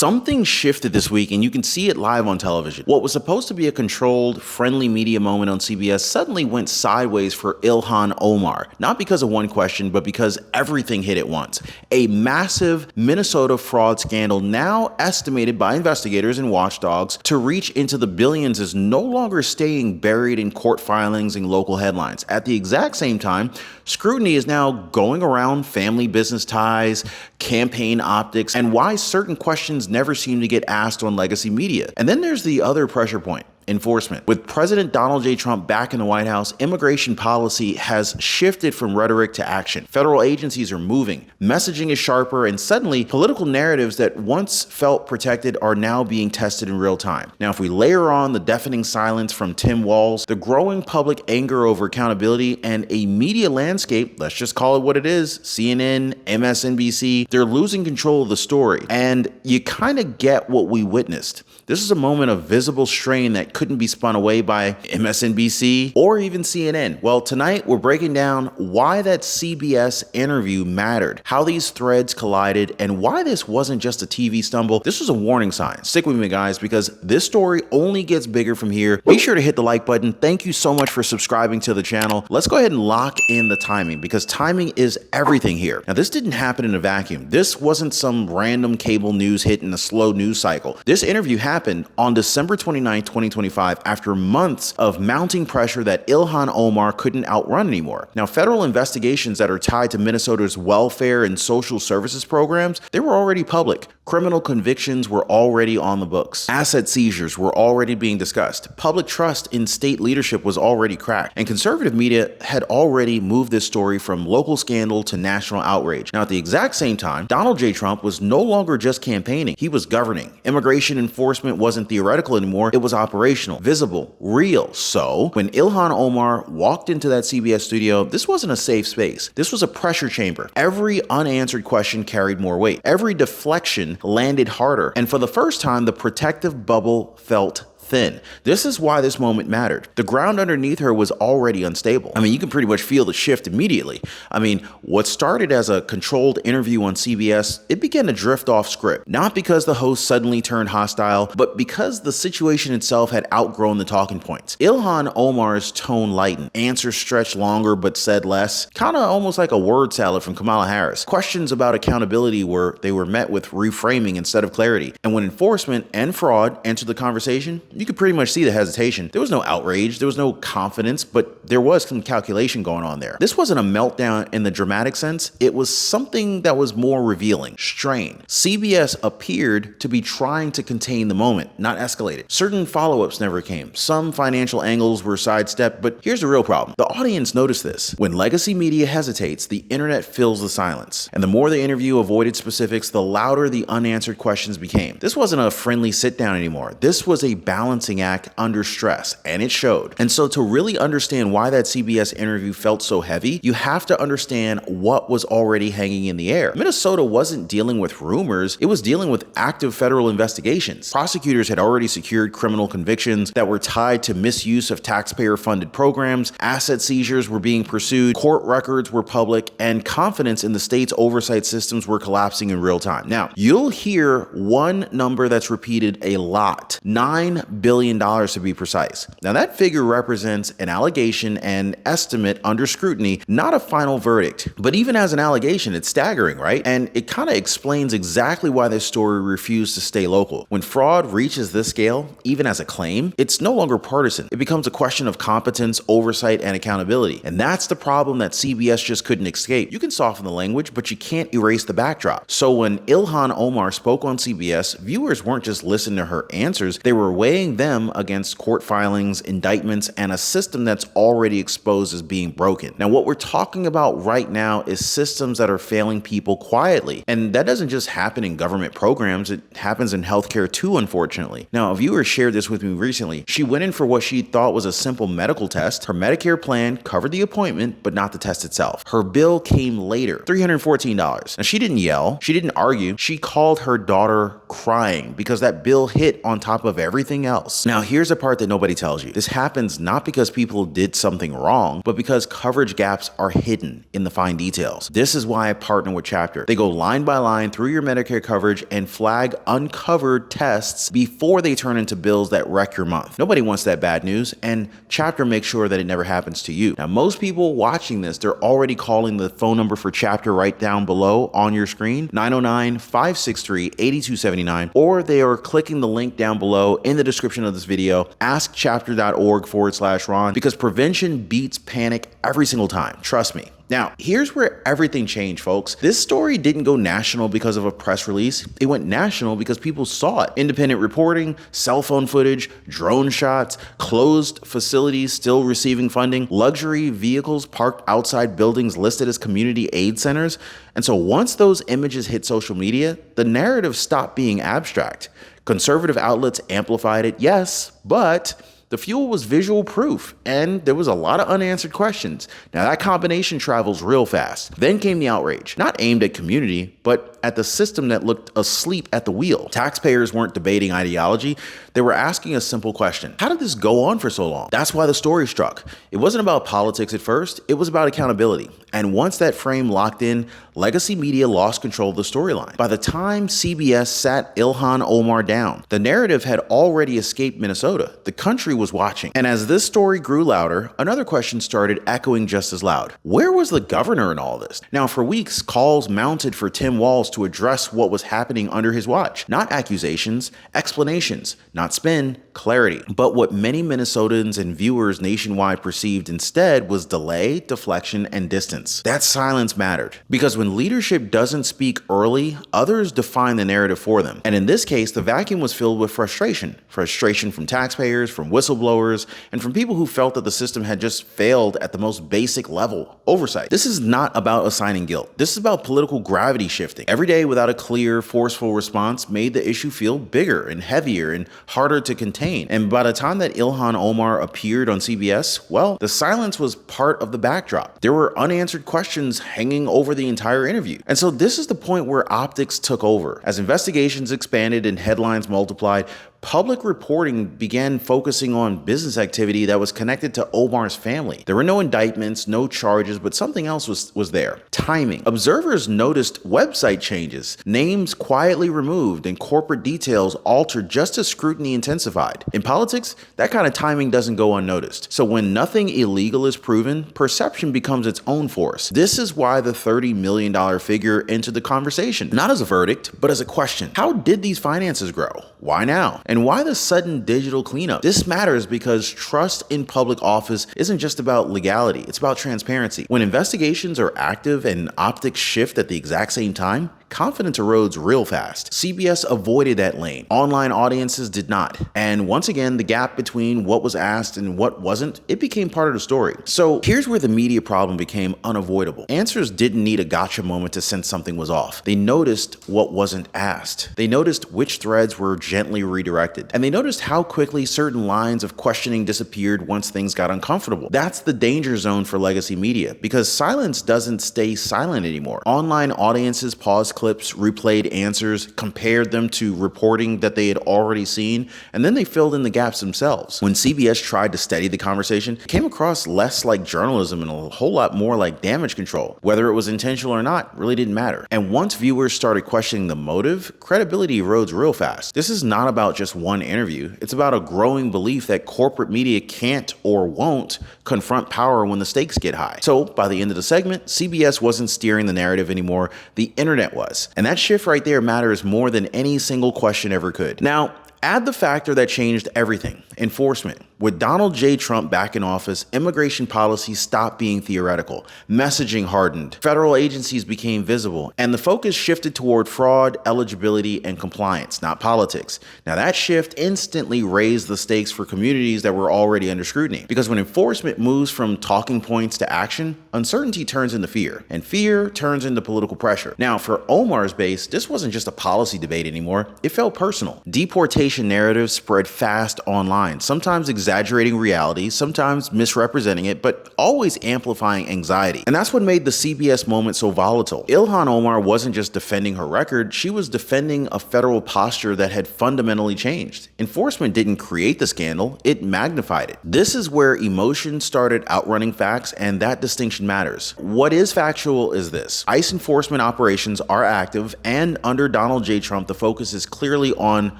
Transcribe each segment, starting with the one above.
Something shifted this week, and you can see it live on television. What was supposed to be a controlled, friendly media moment on CBS suddenly went sideways for Ilhan Omar. Not because of one question, but because everything hit at once. A massive Minnesota fraud scandal, now estimated by investigators and watchdogs to reach into the billions, is no longer staying buried in court filings and local headlines. At the exact same time, scrutiny is now going around family business ties, campaign optics, and why certain questions never seem to get asked on legacy media. And then there's the other pressure point: enforcement. With President Donald J. Trump back in the White House, immigration policy has shifted from rhetoric to action. Federal agencies are moving, messaging is sharper, and suddenly political narratives that once felt protected are now being tested in real time. Now, if we layer on the deafening silence from Tim Walz, the growing public anger over accountability, and a media landscape, let's just call it what it is, CNN, MSNBC, they're losing control of the story. And you kind of get what we witnessed. This is a moment of visible strain that couldn't be spun away by MSNBC or even CNN. Well, tonight we're breaking down why that CBS interview mattered, how these threads collided, and why this wasn't just a TV stumble. This was a warning sign. Stick with me, guys, because this story only gets bigger from here. Be sure to hit the like button. Thank you so much for subscribing to the channel. Let's go ahead and lock in the timing, because timing is everything here. Now, this didn't happen in a vacuum. This wasn't some random cable news hit in a slow news cycle. This interview happened on December 29, 2025, after months of mounting pressure that Ilhan Omar couldn't outrun anymore. Now, federal investigations that are tied to Minnesota's welfare and social services programs, they were already public. Criminal convictions were already on the books. Asset seizures were already being discussed. Public trust in state leadership was already cracked. And conservative media had already moved this story from local scandal to national outrage. Now, at the exact same time, Donald J. Trump was no longer just campaigning. He was governing. Immigration enforcement wasn't theoretical anymore. It was operational, visible, real. So when Ilhan Omar walked into that CBS studio, this wasn't a safe space. This was a pressure chamber. Every unanswered question carried more weight. Every deflection landed harder. And for the first time, the protective bubble felt thin. This is why this moment mattered. The ground underneath her was already unstable. I mean, you can pretty much feel the shift immediately. I mean, what started as a controlled interview on CBS, it began to drift off script. Not because the host suddenly turned hostile, but because the situation itself had outgrown the talking points. Ilhan Omar's tone lightened. Answers stretched longer but said less. Kind of almost like a word salad from Kamala Harris. Questions about accountability were met with reframing instead of clarity. And when enforcement and fraud entered the conversation, you could pretty much see the hesitation. There was no outrage, there was no confidence, but there was some calculation going on there. This wasn't a meltdown in the dramatic sense. It was something that was more revealing: strain. CBS appeared to be trying to contain the moment, not escalate it. Certain follow-ups never came. Some financial angles were sidestepped, but here's the real problem. The audience noticed this. When legacy media hesitates, the internet fills the silence. And the more the interview avoided specifics, the louder the unanswered questions became. This wasn't a friendly sit-down anymore. This was a balancing act under stress, and it showed. And so to really understand why that CBS interview felt so heavy, you have to understand what was already hanging in the air. Minnesota wasn't dealing with rumors, it was dealing with active federal investigations. Prosecutors had already secured criminal convictions that were tied to misuse of taxpayer-funded programs, asset seizures were being pursued, court records were public, and confidence in the state's oversight systems were collapsing in real time. Now, you'll hear one number that's repeated a lot: $9 billion to be precise. Now, that figure represents an allegation and estimate under scrutiny, not a final verdict. But even as an allegation, it's staggering, right? And it kind of explains exactly why this story refused to stay local. When fraud reaches this scale, even as a claim, it's no longer partisan. It becomes a question of competence, oversight, and accountability. And that's the problem that CBS just couldn't escape. You can soften the language, but you can't erase the backdrop. So when Ilhan Omar spoke on CBS, viewers weren't just listening to her answers, they were weighing them against court filings, indictments, and a system that's already exposed as being broken. Now, what we're talking about right now is systems that are failing people quietly. And that doesn't just happen in government programs, it happens in healthcare too, unfortunately. Now, a viewer shared this with me recently. She went in for what she thought was a simple medical test. Her Medicare plan covered the appointment, but not the test itself. Her bill came later, $314. Now, she didn't yell, she didn't argue, she called her daughter crying because that bill hit on top of everything else. Now, here's the part that nobody tells you. This happens not because people did something wrong, but because coverage gaps are hidden in the fine details. This is why I partner with Chapter. They go line by line through your Medicare coverage and flag uncovered tests before they turn into bills that wreck your month. Nobody wants that bad news, and Chapter makes sure that it never happens to you. Now, most people watching this, they're already calling the phone number for Chapter right down below on your screen, 909-563-8279, or they are clicking the link down below in the description of this video, askchapter.org/Ron, because prevention beats panic every single time. Trust me. Now, here's where everything changed, folks. This story didn't go national because of a press release. It went national because people saw it. Independent reporting, cell phone footage, drone shots, closed facilities still receiving funding, luxury vehicles parked outside buildings listed as community aid centers. And so once those images hit social media, the narrative stopped being abstract. Conservative outlets amplified it, yes, but the fuel was visual proof, and there was a lot of unanswered questions. Now that combination travels real fast. Then came the outrage, not aimed at community, but at the system that looked asleep at the wheel. Taxpayers weren't debating ideology. They were asking a simple question. How did this go on for so long? That's why the story struck. It wasn't about politics at first. It was about accountability. And once that frame locked in, legacy media lost control of the storyline. By the time CBS sat Ilhan Omar down, the narrative had already escaped Minnesota. The country was watching. And as this story grew louder, another question started echoing just as loud. Where was the governor in all this? Now, for weeks, calls mounted for Tim Walz to address what was happening under his watch. Not accusations, explanations, not spin, clarity. But what many Minnesotans and viewers nationwide perceived instead was delay, deflection, and distance. That silence mattered. Because when leadership doesn't speak early, others define the narrative for them. And in this case, the vacuum was filled with frustration. Frustration from taxpayers, from whistleblowers, and from people who felt that the system had just failed at the most basic level, oversight. This is not about assigning guilt. This is about political gravity shifting. Every day without a clear, forceful response made the issue feel bigger and heavier and harder to contain. And by the time that Ilhan Omar appeared on CBS, well, the silence was part of the backdrop. There were unanswered questions hanging over the entire interview. And so this is the point where optics took over. As investigations expanded and headlines multiplied, public reporting began focusing on business activity that was connected to Omar's family. There were no indictments, no charges, but something else was there. Timing. Observers noticed website changes, names quietly removed, and corporate details altered just as scrutiny intensified. In politics, that kind of timing doesn't go unnoticed. So when nothing illegal is proven, perception becomes its own force. This is why the $30 million figure entered the conversation, not as a verdict, but as a question. How did these finances grow? Why now? And why the sudden digital cleanup? This matters because trust in public office isn't just about legality, it's about transparency. When investigations are active and optics shift at the exact same time, confidence erodes real fast. CBS avoided that lane. Online audiences did not. And once again, the gap between what was asked and what wasn't, it became part of the story. So here's where the media problem became unavoidable. Answers didn't need a gotcha moment to sense something was off. They noticed what wasn't asked. They noticed which threads were gently redirected. And they noticed how quickly certain lines of questioning disappeared once things got uncomfortable. That's the danger zone for legacy media, because silence doesn't stay silent anymore. Online audiences paused clips, replayed answers, compared them to reporting that they had already seen, and then they filled in the gaps themselves. When CBS tried to steady the conversation, it came across less like journalism and a whole lot more like damage control. Whether it was intentional or not really didn't matter. And once viewers started questioning the motive, credibility erodes real fast. This is not about just one interview. It's about a growing belief that corporate media can't or won't confront power when the stakes get high. So by the end of the segment, CBS wasn't steering the narrative anymore. The internet was. And that shift right there matters more than any single question ever could. Now, add the factor that changed everything: enforcement. With Donald J. Trump back in office, immigration policy stopped being theoretical. Messaging hardened. Federal agencies became visible. And the focus shifted toward fraud, eligibility, and compliance, not politics. Now that shift instantly raised the stakes for communities that were already under scrutiny. Because when enforcement moves from talking points to action, uncertainty turns into fear. And fear turns into political pressure. Now for Omar's base, this wasn't just a policy debate anymore. It felt personal. Deportation narratives spread fast online, sometimes exaggerated exaggerating reality, sometimes misrepresenting it, but always amplifying anxiety. And that's what made the CBS moment so volatile. Ilhan Omar wasn't just defending her record, she was defending a federal posture that had fundamentally changed. Enforcement didn't create the scandal, it magnified it. This is where emotion started outrunning facts, and that distinction matters. What is factual is this: ICE enforcement operations are active, and under Donald J. Trump, the focus is clearly on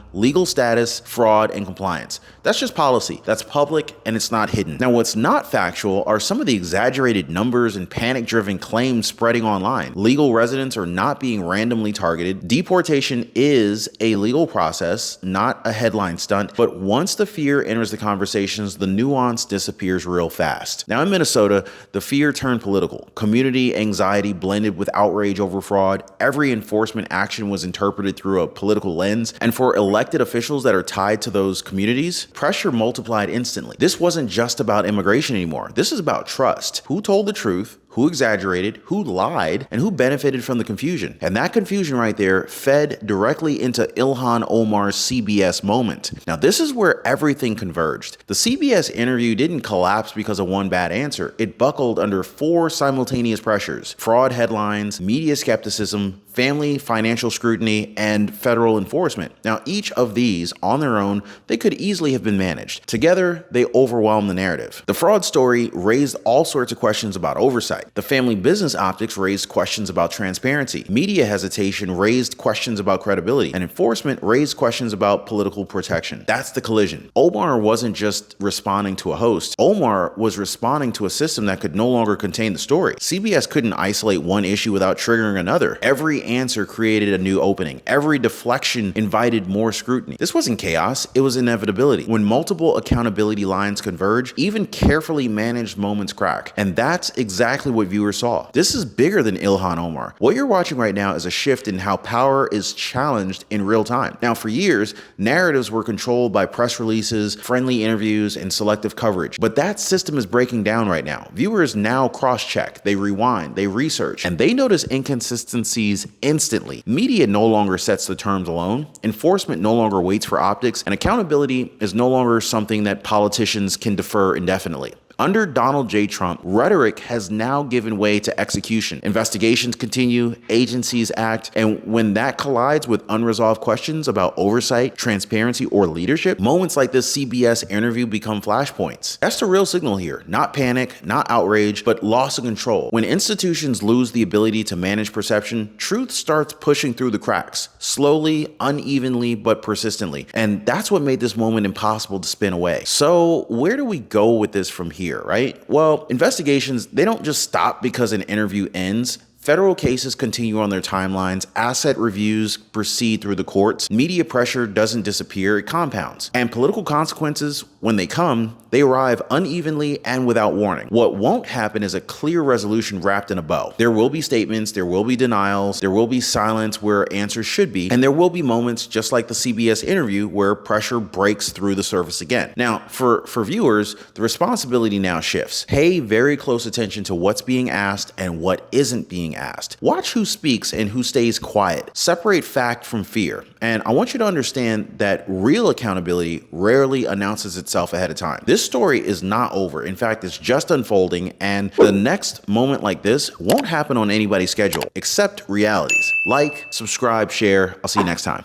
legal status, fraud, and compliance. That's just policy. That's public, and it's not hidden. Now, what's not factual are some of the exaggerated numbers and panic-driven claims spreading online. Legal residents are not being randomly targeted. Deportation is a legal process, not a headline stunt. But once the fear enters the conversations, the nuance disappears real fast. Now, in Minnesota, the fear turned political. Community anxiety blended with outrage over fraud. Every enforcement action was interpreted through a political lens. And for elected officials that are tied to those communities, pressure multiplied instantly. This wasn't just about immigration anymore. This is about trust. Who told the truth? Who exaggerated, who lied, and who benefited from the confusion. And that confusion right there fed directly into Ilhan Omar's CBS moment. Now, this is where everything converged. The CBS interview didn't collapse because of one bad answer. It buckled under 4 simultaneous pressures: fraud headlines, media skepticism, family financial scrutiny, and federal enforcement. Now, each of these, on their own, they could easily have been managed. Together, they overwhelmed the narrative. The fraud story raised all sorts of questions about oversight. The family business optics raised questions about transparency. Media hesitation raised questions about credibility. And enforcement raised questions about political protection. That's the collision. Omar wasn't just responding to a host. Omar was responding to a system that could no longer contain the story. CBS couldn't isolate one issue without triggering another. Every answer created a new opening. Every deflection invited more scrutiny. This wasn't chaos, it was inevitability. When multiple accountability lines converge, even carefully managed moments crack. And that's exactly what viewers saw. This is bigger than Ilhan Omar. What you're watching right now is a shift in how power is challenged in real time. Now, for years, narratives were controlled by press releases, friendly interviews, and selective coverage. But that system is breaking down right now. Viewers now cross-check, they rewind, they research, and they notice inconsistencies instantly. Media no longer sets the terms alone. Enforcement no longer waits for optics, and accountability is no longer something that politicians can defer indefinitely. Under Donald J. Trump, rhetoric has now given way to execution. Investigations continue, agencies act, and when that collides with unresolved questions about oversight, transparency, or leadership, moments like this CBS interview become flashpoints. That's the real signal here. Not panic, not outrage, but loss of control. When institutions lose the ability to manage perception, truth starts pushing through the cracks, slowly, unevenly, but persistently. And that's what made this moment impossible to spin away. So where do we go with this from here? Right? Well, investigations, they don't just stop because an interview ends. Federal cases continue on their timelines, asset reviews proceed through the courts, media pressure doesn't disappear, it compounds. And political consequences, when they come, they arrive unevenly and without warning. What won't happen is a clear resolution wrapped in a bow. There will be statements, there will be denials, there will be silence where answers should be, and there will be moments just like the CBS interview where pressure breaks through the surface again. Now, for viewers, the responsibility now shifts. Pay very close attention to what's being asked and what isn't being asked. Watch who speaks and who stays quiet. Separate fact from fear. And I want you to understand that real accountability rarely announces itself ahead of time. This story is not over. In fact, it's just unfolding, and the next moment like this won't happen on anybody's schedule, except realities. Like, subscribe, share. I'll see you next time.